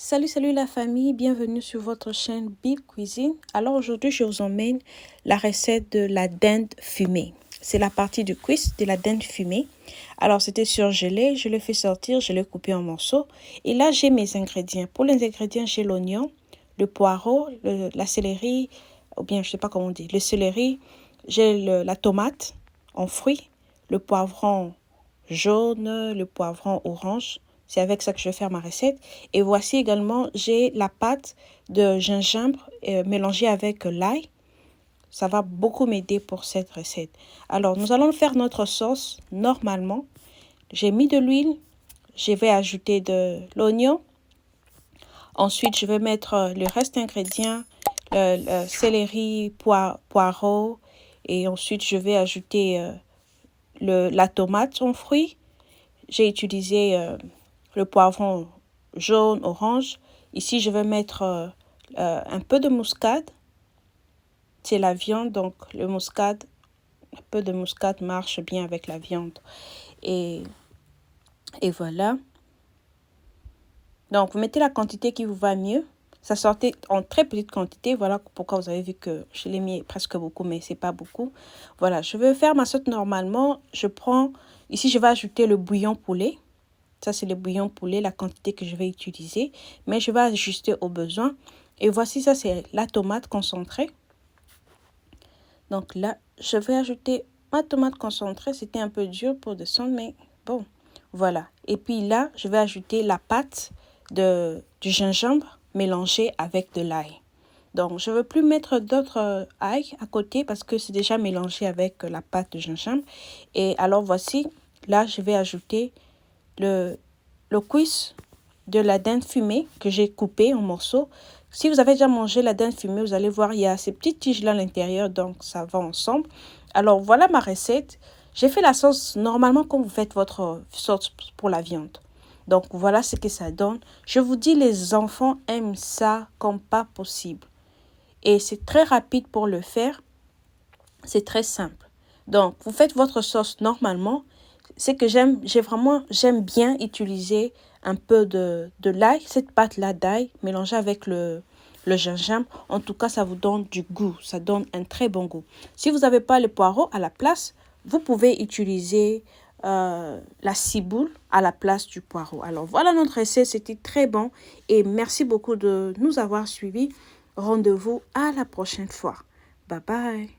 Salut la famille, bienvenue sur votre chaîne Bib Cuisine. Alors aujourd'hui, je vous emmène la recette de la dinde fumée. C'est la partie du quiz de la dinde fumée. Alors c'était surgelé, je l'ai fait sortir, je l'ai coupé en morceaux. Et là, j'ai mes ingrédients. Pour les ingrédients, j'ai l'oignon, le poireau, la céleri, ou bien je sais pas comment on dit, le céleri. J'ai la tomate en fruits, le poivron jaune, le poivron orange. C'est avec ça que je vais faire ma recette. Et voici également, j'ai la pâte de gingembre mélangée avec l'ail. Ça va beaucoup m'aider pour cette recette. Alors, nous allons faire notre sauce normalement. J'ai mis de l'huile. Je vais ajouter de l'oignon. Ensuite, je vais mettre le reste ingrédients, le céleri, poireau. Et ensuite, je vais ajouter la tomate en fruits. J'ai utilisé le poivron jaune, orange. Ici, je vais mettre un peu de muscade. C'est la viande, donc le muscade, un peu de muscade marche bien avec la viande. Et voilà. Donc, vous mettez la quantité qui vous va mieux. Ça sortait en très petite quantité. Voilà pourquoi vous avez vu que je l'ai mis presque beaucoup, mais c'est pas beaucoup. Voilà, je vais faire ma sauce normalement. Ici, je vais ajouter le bouillon poulet. Ça, c'est le bouillon poulet, la quantité que je vais utiliser. Mais je vais ajuster au besoin. Et voici, ça, c'est la tomate concentrée. Donc là, je vais ajouter ma tomate concentrée. C'était un peu dur pour descendre, mais bon, voilà. Et puis là, je vais ajouter la pâte du gingembre mélangée avec de l'ail. Donc, je ne veux plus mettre d'autres ail à côté parce que c'est déjà mélangé avec la pâte de gingembre. Et alors, voici, là, je vais ajouter le cuisse de la dinde fumée que j'ai coupé en morceaux. Si vous avez déjà mangé la dinde fumée, vous allez voir, il y a ces petites tiges là à l'intérieur, donc ça va ensemble. Alors, voilà ma recette. J'ai fait la sauce normalement comme vous faites votre sauce pour la viande. Donc, voilà ce que ça donne. Je vous dis, les enfants aiment ça comme pas possible. Et c'est très rapide pour le faire. C'est très simple. Donc, vous faites votre sauce normalement. C'est que j'aime bien utiliser un peu de l'ail, cette pâte-là d'ail mélangée avec le gingembre. En tout cas, ça vous donne du goût, ça donne un très bon goût. Si vous n'avez pas le poireau à la place, vous pouvez utiliser la ciboule à la place du poireau. Alors voilà notre recette, c'était très bon et merci beaucoup de nous avoir suivis. Rendez-vous à la prochaine fois. Bye bye.